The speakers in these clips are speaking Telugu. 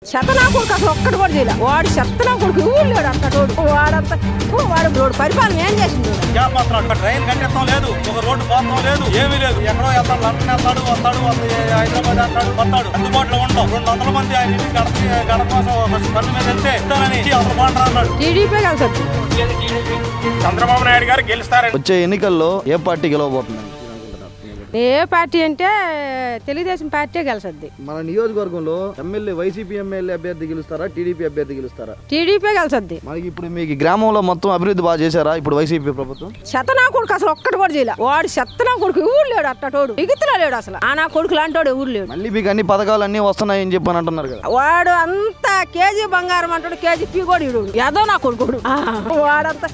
శతనా కొడుకు అసలు ఒక్కడు కూడా చేయలే. వాడు శతనా కొడుకు ఊరు లేడు అంతటోడు. వాడంతా వాడు రోడ్డు పరిపాలన ఏం చేసిండు? ట్రైన్ కట్టడం లేదు, ఒక రోడ్డు పోతాం లేదు, ఏమీ లేదు. ఎక్కడో వెళ్తాడు, లండన్ వెళ్తాడు, వస్తాడు, హైదరాబాద్ వెళ్తాడు, వస్తాడు. అందుబాటులో ఉండవు. 200 మంది ఆయన ఇంటికి గడప కోసం పని మీద వెళ్తే ఇస్తానని అసలు బాగుంటారు అన్నాడు. టీడీపీ కలిసి చంద్రబాబు నాయుడు గారు గెలుస్తారని. వచ్చే ఎన్నికల్లో ఏ పార్టీ గెలవబోతుంది? ఏ పార్టీ అంటే తెలుగుదేశం పార్టీ గెలిసద్ది. మన నియోజకవర్గంలో ఎమ్మెల్యే వైసీపీ ఎమ్మెల్యే అభ్యర్థి గెలుస్తారా, టీడీపీ అభ్యర్థి గెలుస్తారా? టీడీపీ గెలిసద్ది. మనకి ఇప్పుడు మీకు గ్రామంలో మొత్తం అభివృద్ధి బాగా చేశారా ఇప్పుడు వైసీపీ ప్రభుత్వం? శతనా కొడుకు అసలు ఒక్కడు కూడా చేయలే. వాడు శతనా కొడుకు ఊరు లేడు అంతటోడు. ఎగుతులా లేడు అసలు. ఆ నా కొడుకు లాంటోడు ఊరు లేడు. మళ్ళీ మీకు అన్ని పథకాలు అన్ని వస్తున్నాయని చెప్పని అంటున్నారు కదా. వాడు అంతా కేజీ బంగారం అంటాడు, కేజీ పీ కూడా ఇడు. ఏదో నా కొడుకుడు వాడంతా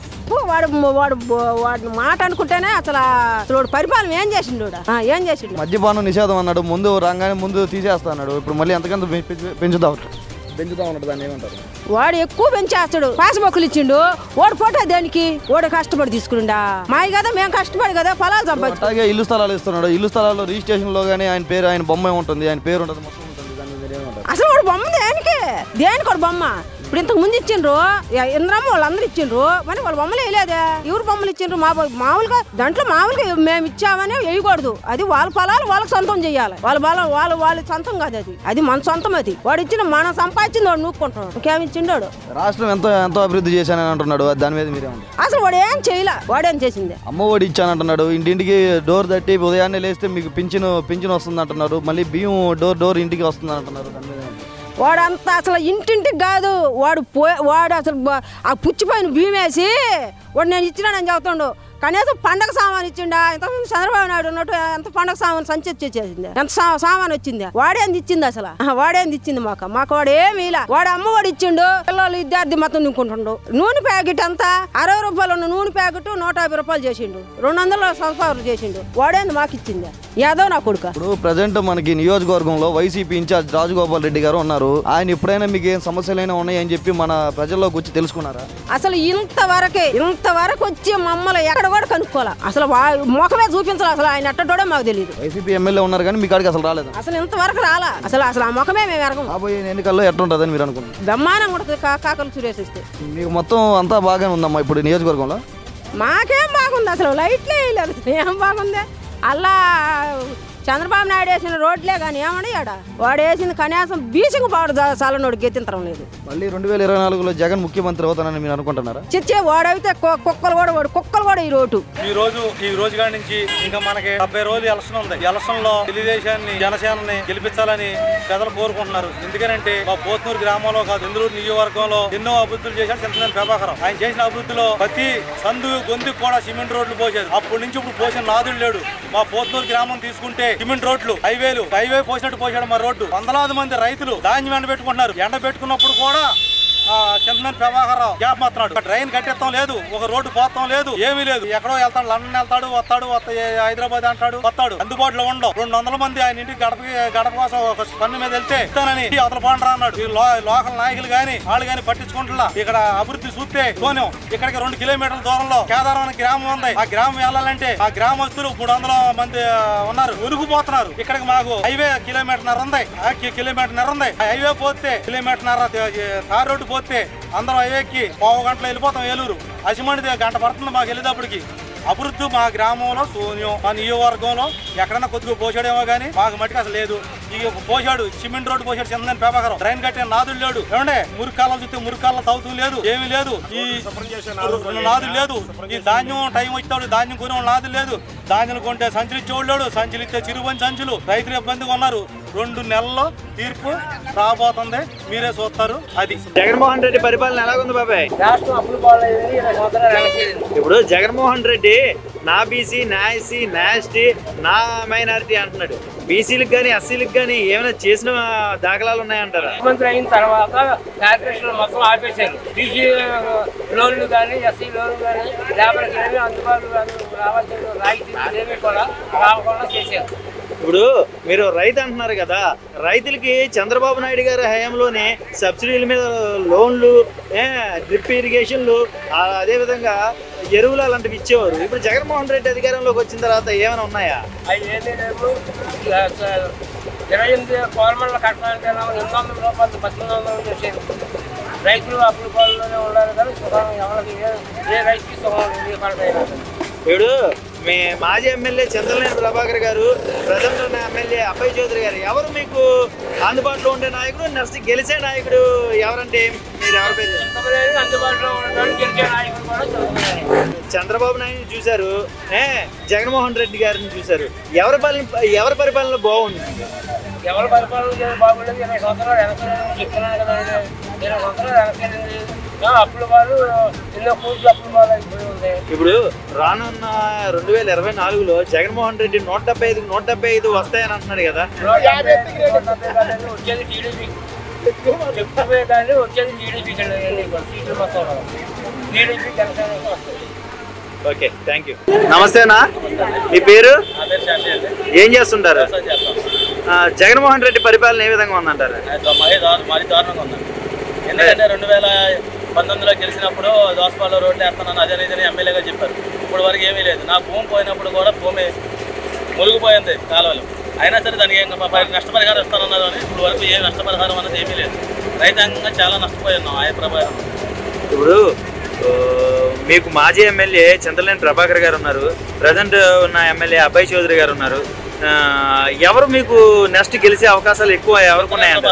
వాడు వాడు వాడిని మాట అనుకుంటేనే అసలు పరిపాలన ఏం చేసిండు? ఏం చేసిండు? మద్యపానం నిషేధం అన్నాడు, ముందు రాగానే ముందు తీసేస్తా అన్నాడు. ఇప్పుడు మళ్ళీ ఎంతకంత పెంచుతా అన్నాడు. దాన్ని ఏమంటారు? వాడు ఎక్కువ పెంచేస్తాడు. పాస్బుక్లు ఇచ్చిండు. వాడు ఫోటో దేనికి? వాడు కష్టపడి తీసుకునిండా? మాది కదా, మేము కష్టపడి కదా పొలాలు సంపాదించు. అలాగే ఇల్లు స్థలాలు ఇస్తున్నాడు. ఇల్లు స్థలాల్లో రిజిస్ట్రేషన్ లో గానీ ఆయన పేరు, ఆయన బొమ్మ ఉంటుంది, ఆయన పేరు ఉంటుంది, మొత్తం ఉంటుంది. దాన్ని మీరు ఏమంటారు? అసలు వాడు బొమ్మ దేనికి వాడు బొమ్మ? ఇప్పుడు ఇంతకు ముందు ఇచ్చిండ్రు ఇంద్రమ్మ వాళ్ళందరూ ఇచ్చిండ్రు, మరి వాళ్ళ బొమ్మలు వేయలేదే. ఎవరు బొమ్మలు ఇచ్చిండ్రు? మామూలుగా దాంట్లో మామూలుగా మేము ఇచ్చామని వేయకూడదు. అది వాళ్ళ పొలాలు వాళ్ళకి సొంతం చేయాలి. వాళ్ళ బలం వాళ్ళ సొంతం కాదు, అది మన సొంతం. అది వాడు ఇచ్చిన మనం సంపాదించింది వాడు నూక్కుంటున్నాడు. ఇంకేమి ఇచ్చిండు? రాష్ట్రం ఎంతో అభివృద్ధి చేశానని అంటున్నాడు. దాని మీద మీరేమంటారు? అసలు వాడు ఏం చేయలే. వాడేం చేసింది? అమ్మఒడి ఇచ్చానంటున్నాడు. ఇంటింటికి డోర్ తట్టి ఉదయాన్నే లేస్తే మీకు పింఛన్ వస్తుంది అంటున్నారు. మళ్ళీ బియ్యం డోర్ ఇంటికి వస్తుంది అంటున్నారు. దాని మీద వాడంతా అసలు ఇంటింటికి కాదు. వాడు అసలు ఆ పుచ్చిపోయిన బియ్యం వేసి వాడు నేను ఇచ్చినానని చెబుతుండు. కనీసం పండగ సామాన్ ఇచ్చిండా? ఇంతకుముందు చంద్రబాబు నాయుడు ఉన్నట్టు ఎంత పండగ సామాన్ సంచి వచ్చేసింది, ఎంత సామాన్ వచ్చింది? వాడేంది ఇచ్చింది? అసలు వాడేంది ఇచ్చింది? మాకు వాడు ఏమి ఇలా. వాడు అమ్మఒడి ఇచ్చిండు, పిల్లలు విద్యార్థి మొత్తం నింపుకుంటుండు. నూనె ప్యాకెట్ అంతా 60 రూపాయలు ఉన్న నూనె ప్యాకెట్ 150 రూపాయలు చేసిండు. 200 సంవత్సరాలు చేసిండు. వాడేంది మాకు ఇచ్చింది? ఏదో నా కొడుకు. ఇప్పుడు ప్రజెంట్ మనకి నియోజకవర్గంలో వైసీపీ ఇన్ఛార్జ్ రాజగోపాల్ రెడ్డి గారు ఉన్నారు. ఆయన ఎప్పుడైనా మీకు ఏం సమస్యలైనా ఉన్నాయని చెప్పి మన ప్రజల్లోకి వచ్చి తెలుసుకున్నారా? అసలు ఇంతవరకు వచ్చి మమ్మల్ని ఎక్కడ కూడా కనుక్కోవాలి. అసలు ముఖమే చూపించాలి. అసలు ఆయన ఎట్టడో మాకు తెలియదు. వైసీపీ ఎమ్మెల్యే ఉన్నారు కానీ మీ కాడికి అసలు రాలేదు. అసలు ఇంతవరకు రాలా. అసలు ఆ ముఖమే మేము ఎరగం. రాబోయే ఎన్నికల్లో ఎట్లుంటుందని మీరు అనుకుంటున్నారు? బ్రహ్మాండంగా ఉంటుంది. కాకలు సురేష్ ఇస్తే మీకు మొత్తం అంతా బాగానే ఉందమ్మా ఇప్పుడు నియోజకవర్గంలో? మాకేం బాగుంది? అసలు లైట్లే వేయలేదు. ఏం బాగుంది? అలా చంద్రబాబు నాయుడు వేసిన రోడ్లే కానీ ఏమని వాడు వేసింది కనీసం బీసింగ్ పాడు చాలనోడు గెత్తింతరం లేదు. మళ్ళీ 2024లో జగన్ ముఖ్యమంత్రి అవుతానని మీరు అనుకుంటున్నారా? చిచ్చే వాడైతే కుక్కలు కూడా ఈ రోడ్డు ఈ రోజు కాడి నుంచి ఇంకా మనకి 70 రోజులు ఎలక్షన్ ఉంది. ఎలక్షన్ లో తెలుగుదేశాన్ని జనసేనని గెలిపించాలని ప్రజలు కోరుకుంటున్నారు. ఎందుకంటే మా పోత్నూరు గ్రామంలో కాదు, ఇందులూరు నియోజకవర్గంలో ఎన్నో అభివృద్ధులు చేశారు చింతనేని ప్రభాకరం. ఆయన చేసిన అభివృద్ధిలో ప్రతి సందు గొంతుకు కూడా సిమెంట్ రోడ్లు పోసారు. అప్పటి నుంచి ఇప్పుడు పోసిన నాదుడు లేడు. మా పోత్నూరు గ్రామం తీసుకుంటే సిమెంట్ రోడ్లు, హైవే పోసినట్టు పోసాడు మా రోడ్డు. వందలాది మంది రైతులు ధాన్యం ఎండబెట్టుకుంటున్నారు. ఎండబెట్టుకున్నప్పుడు కూడా చింతనేని ప్రభాకరరావు గ్యాప్ మాత్రాడు. ట్రైన్ కట్టడం లేదు, ఒక రోడ్డు పోతాం లేదు, ఏమీ లేదు. ఎక్కడో వెళ్తాడు, లండన్ వెళ్తాడు, వస్తాడు, హైదరాబాద్ అంటాడు, వస్తాడు. అందుబాటులో ఉండవు. 200 మంది ఆయన ఇంటికి గడప కోసం పని మీద వెళ్తే ఇస్తానని అతను బాండ్రా అన్నాడు. లోకల్ నాయకులు గాని వాళ్ళు గాని పట్టించుకుంటున్నా. ఇక్కడ అభివృద్ధి చూస్తే పోనాం. ఇక్కడికి 2 కిలోమీటర్ల దూరంలో కేదారం అనే గ్రామం ఉంది. ఆ గ్రామం వెళ్ళాలంటే ఆ గ్రామస్తులు 300 మంది ఉన్నారు, ఉరుకుపోతున్నారు. ఇక్కడికి మాకు హైవే కిలోమీటర్న్నర ఉంది. హైవే పోతే కిలోమీటర్న్నర తార్ రోడ్డు పోతే అందరం హైవేకి 1/2 గంటలో వెళ్ళిపోతాం. ఏలూరు అసిమండి గంట పడుతుంది మాకు వెళ్ళేటప్పటికి. అభివృద్ధి మా గ్రామంలో శూన్యం. మా నియోజకవర్గంలో ఎక్కడన్నా కొద్దిగా పోసాడేమో కానీ మాకు మట్టికి అసలు లేదు. ఇక పోసాడు, సిమెంట్ రోడ్డు పోసాడు చింతనేని ప్రభాకరం. ట్రైన్ కట్టిన నాదులు లేడు. ఏమంటే మురికాలం చూస్తే మురికాల తవ్వుతూ లేదు, ఏమీ లేదు. ఈ నాదులు లేదు. ఈ ధాన్యం టైం వచ్చాడు, ధాన్యం కొనే నాదులు లేదు. ధాన్యం కొంటే సంచులు ఇచ్చేవాళ్ళు లేడు. సంచులు ఇస్తే చిరుబంచి సంచులు. రైతులు ఇబ్బందిగా ఉన్నారు. 2 నెలల్లో తీర్పు రాబోతుంది, మీరే చూస్తారు. అది జగన్మోహన్ రెడ్డి పరిపాలన ఎలాగుంది బాబాయ్? ఇప్పుడు జగన్మోహన్ రెడ్డి నా బీసీ, నా ఎస్సీ, నా ఎస్టీ, నా మైనారిటీ అంటున్నాడు. బీసీలకు కానీ ఎస్సీలకు కానీ ఏమైనా చేసిన దాఖలాలు ఉన్నాయంటారా? ముఖ్యమంత్రి అయిన తర్వాత కార్పొరేషన్ మొత్తం ఆపేశారు. బీసీ లోన్లు కానీ, ఎస్సీ లోన్లు కానీ, లేబర్కి ఏమి అందుబాటులో రావాల్సిన రాయితీలు ఏమి కూడా రాకుండా చేశారు. ఇప్పుడు మీరు రైతు అంటున్నారు కదా, రైతులకి చంద్రబాబు నాయుడు గారి హయాంలోనే సబ్సిడీల మీద లోన్లు, డ్రిప్ ఇరిగేషన్లు, అదేవిధంగా ఎరువులు అలాంటివి ఇచ్చేవారు. ఇప్పుడు జగన్మోహన్ రెడ్డి అధికారంలోకి వచ్చిన తర్వాత ఏమైనా ఉన్నాయా? అవి ఏమీ లేవు. 28 కోరమల్ల కట్టడానికి 800 రూపాయలు 1800 చేసేది. రైతులు అప్పుల పాలలోనే ఉండాలి కానీ సుఖం ఎవరికి ఏ రైతుకి సుఖం లేదు పడతాయి. ఇప్పుడు మీ మాజీ ఎమ్మెల్యే చంద్రలేని ప్రభాకర్ గారు, ప్రజెంట్ ఉన్న ఎమ్మెల్యే అబ్బాయి చౌదరి గారు, ఎవరు మీకు అందుబాటులో ఉండే నాయకుడు, నెక్స్ట్ గెలిచే నాయకుడు ఎవరంటే మీరు ఎవరి పేరు? అందుబాటులో ఉండడానికి గెలిచే నాయకుడు కూడా చంద్రబాబు నాయుడు చూశారు, జగన్మోహన్ రెడ్డి గారిని చూశారు. ఎవరి పరిపాలన బాగుంది? ఎవరి పరిపాలన బాగుండేది 20 సంవత్సరాలు వెనకాలని చెప్తున్నాను కదండి. 20 సంవత్సరాలు వెనకాలండి. అప్పుల వాళ్ళు ఎన్నో కోట్లు అప్పుల వాళ్ళు అయిపోయి ఉంది. ఇప్పుడు రానున్న 2024లో జగన్మోహన్ రెడ్డి 175 వస్తాయని అంటున్నాడు కదా. వచ్చేది టీడీపీ చెప్తే కానీ వచ్చేది టీడీపీ సీట్లు మొత్తం టీడీపీ జనసేన వస్తుంది. Okay, thank you. నమస్తేనా, మీ పేరు? ఏం చేస్తుంటారు? జగన్మోహన్ రెడ్డి పరిపాలన ఏ విధంగా ఉందంటారు? మరి దారుణంగా ఉందండి. ఎందుకంటే 2019లో గెలిచినప్పుడు దోసపాల్లో రోడ్లు వేస్తున్నాను అదే రీతిని ఎమ్మెల్యేగా చెప్పారు. ఇప్పుడు వరకు ఏమీ లేదు. నా భూమి పోయినప్పుడు కూడా భూమి మునిగిపోయింది కాలువలు. అయినా సరే దానికి నష్టపరిహారం ఇస్తానన్నారు అని ఇప్పుడు వరకు ఏ నష్టపరిహారం అన్నది ఏమీ లేదు. రైతాంగంగా చాలా నష్టపోయి ఉన్నాం ఆయన ప్రభావం. ఇప్పుడు మీకు మాజీ ఎమ్మెల్యే చంద్రలేని ప్రభాకర్ గారు ఉన్నారు, ప్రజెంట్ ఉన్న ఎమ్మెల్యే అబ్బాయి చౌదరి గారు ఉన్నారు. ఎవరు మీకు నెక్స్ట్ గెలిచే అవకాశాలు ఎక్కువ ఎవరికి ఉన్నాయండి?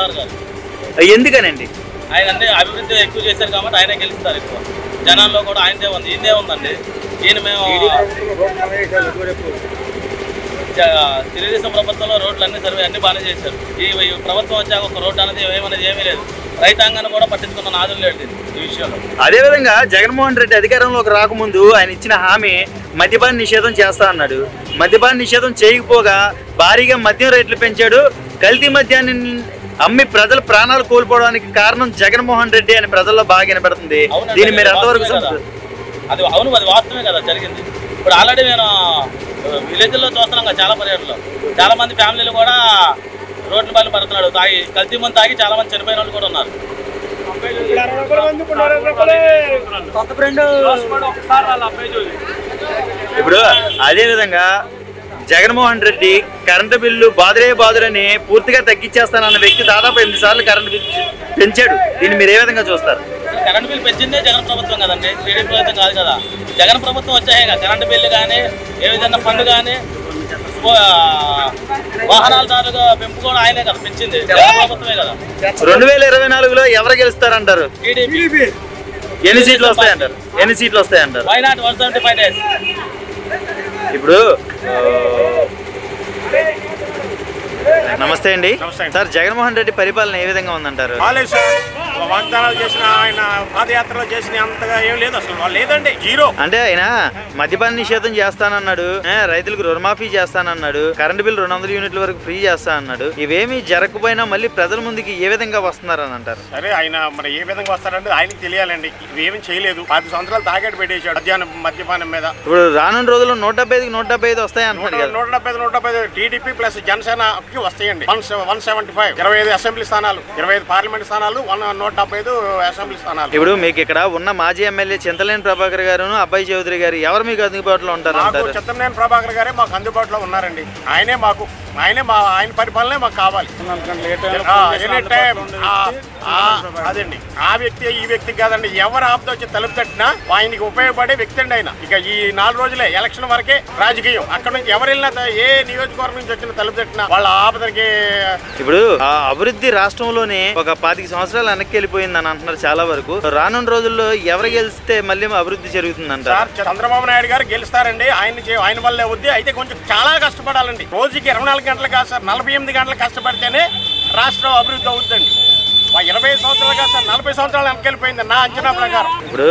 ఎందుకనండి? ఆయన అన్ని అభివృద్ధి ఎక్కువ చేశారు కాబట్టి ఆయనే గెలుస్తారు ఎక్కువ. జనాల్లో కూడా ఆయనదే ఉంది, ఈయనే ఉందండి. ఈయన మేము తెలుగుదేశం ప్రభుత్వంలో రోడ్లు అన్ని సర్వే అన్ని బాగానే చేశారు. ఈ ప్రభుత్వం వచ్చాక ఒక రోడ్డు అనేది ఏమీ లేదు. రైతాంగాన్ని కూడా పట్టించుకున్న నాదులు లేదు ఈ విషయంలో. అదేవిధంగా జగన్మోహన్ రెడ్డి అధికారంలోకి రాకముందు ఆయన ఇచ్చిన హామీ మద్యపాన నిషేధం చేస్తా అన్నాడు. మద్యపాన నిషేధం చేయకపోగా భారీగా మద్యం రేట్లు పెంచాడు. కల్తీ మద్యాన్ని అమ్మి ప్రజల ప్రాణాలు కోల్పోవడానికి కారణం జగన్మోహన్ రెడ్డి అని ప్రజల్లో బాగా వినపడుతుంది. దీన్ని మీరు ఎంతవరకు అది అవును, అది వాస్తవమే కదా జరిగింది. ఇప్పుడు ఆల్రెడీ నేను విలేజ్లో చూస్తున్నాం కదా, చాలా పర్యటనలో చాలా మంది ఫ్యామిలీలు కూడా రోడ్ల పైన పడుతున్నాడు. తాగి కల్తీ మంది తాగి చాలా మంది చనిపోయిన వాళ్ళు కూడా ఉన్నారు. ఇప్పుడు అదేవిధంగా జగన్మోహన్ రెడ్డి కరెంటు బిల్లు బాదులని పూర్తిగా తగ్గించేస్తానన్న వ్యక్తి దాదాపు 8 సార్లు కరెంటు బిల్లు పెంచాడు. దీన్ని మీరు ఏ విధంగా చూస్తారు? కరెంటు బిల్లు పెంచిందే జగన్ ప్రభుత్వం కదండి, టీడీపీ ప్రభుత్వం కాదు కదా. జగన్ ప్రభుత్వం వచ్చాయి కదా, కరెంటు బిల్లు కానీ ఏ విధంగా ఫండ్ కానీ వాహనాలదారుగా పెంపు కూడా ఆయనే కదా పెంచింది, జగన్ ప్రభుత్వమే కదా. 2024లో ఎవరు గెలుస్తారంటారు? టీడీపీ. ఎన్ని సీట్లు వస్తాయంటారు? Why not 175 days. ఇప్పుడు నమస్తే అండి సార్, జగన్మోహన్ రెడ్డి పరిపాలన ఏ విధంగా ఉందంటారు? వాగ్దానాలు చేసిన ఆయన పాదయాత్రలో చేసిన అంతగా ఏం లేదు, అసలు లేదండి, జీరో. అంటే ఆయన మద్యపాన నిషేధం చేస్తానన్నాడు, రైతులకు రుణమాఫీ చేస్తానన్నాడు, కరెంటు బిల్ 200 యూనిట్ల వరకు ఫ్రీ చేస్తానన్నాడు. ఇవేమి జరగకపోయినా మళ్ళీ ప్రజల ముందుకి ఏ విధంగా వస్తున్నారని అంటారు? సరే, ఆయన మరి ఏ విధంగా వస్తారంటే ఆయనకి తెలియాలండి. ఇవేమీ చేయలేదు. 10 సంవత్సరాలు తాగేటు పెట్టేశాడు మద్యపానం మీద. ఇప్పుడు రానున్న రోజుల్లో 175 వస్తాయి అంటున్నారు కదా. 175 టీడీపీ ప్లస్ జనసేనకి వస్తాయండి. 175 25 అసెంబ్లీ స్థానాలు, 25 పార్లమెంట్ స్థానాలు, 175 అసెంబ్లీ స్థానాలు. ఇప్పుడు మీకు ఇక్కడ ఉన్న మాజీ ఎమ్మెల్యే చింతలేని ప్రభాకర్ గారు, అబ్బాయి చౌదరి గారు ఎవరు మీకు అందుబాటులో ఉంటారు? చింతలేని ప్రభాకర్ గారే మాకు అందుబాటులో ఉన్నారండి. ఆయన పరిపాలనే మాకు కావాలి. అదండి, ఆ వ్యక్తి ఈ వ్యక్తి కాదండి. ఎవరు ఆపద వచ్చి తలుపు తట్టినా ఆయనకి ఉపయోగపడే వ్యక్తి అండి ఆయన. ఇక ఈ 4 రోజులే ఎలక్షన్ వరకే రాజకీయం. అక్కడ నుంచి ఎవరు వెళ్ళినా, ఏ నియోజకవర్గం నుంచి వచ్చిన తలుపు తట్టినా వాళ్ళ ఆపదకి. ఇప్పుడు ఆ అభివృద్ధి రాష్ట్రంలోనే ఒక 25 సంవత్సరాలు వెనక్కి వెళ్ళిపోయిందని అంటున్నారు చాలా వరకు. రానున్న రోజుల్లో ఎవరు గెలిస్తే మళ్ళీ అభివృద్ధి జరుగుతుందంట? చంద్రబాబు నాయుడు గారు గెలుస్తారండి. ఆయన వల్లే వద్ది. అయితే కొంచెం చాలా కష్టపడాలండి. రోజుకి 24 గంటలు కాదు సార్, 48 గంటలు కష్టపడితేనే రాష్ట్రం అభివృద్ధి అవుతుందండి. 20 సంవత్సరాలు కాదు సార్, 40 సంవత్సరాలు వెనకెళ్ళిపోయింది నా అంచనా ప్రకారం. ఇప్పుడు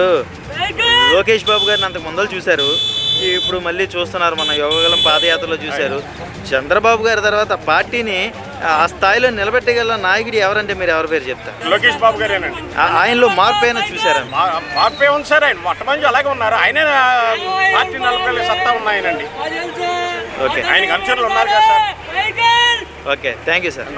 లోకేష్ బాబు గారిని అంతకు ముందలు చూశారు, ఇప్పుడు మళ్ళీ చూస్తున్నారు. మన యోగగలం పాదయాత్రలో చూశారు. చంద్రబాబు గారి తర్వాత పార్టీని ఆ స్థాయిలో నిలబెట్టగల నాయకుడు ఎవరంటే మీరు ఎవరి పేరు చెప్తారు? లోకేష్ బాబు గారేనండి. ఆయనలో మార్పు అయినా చూసారా? మార్పే ఉంది సార్. ఆయన మొట్టమొదటి అలాగే ఉన్నారు. ఆయనే పార్టీ నిలబెట్టే సత్తా ఉన్నాయనండి. ఓకే, ఆయనకి అనుచరులు ఉన్నారు కదా sir. Okay, thank you sir.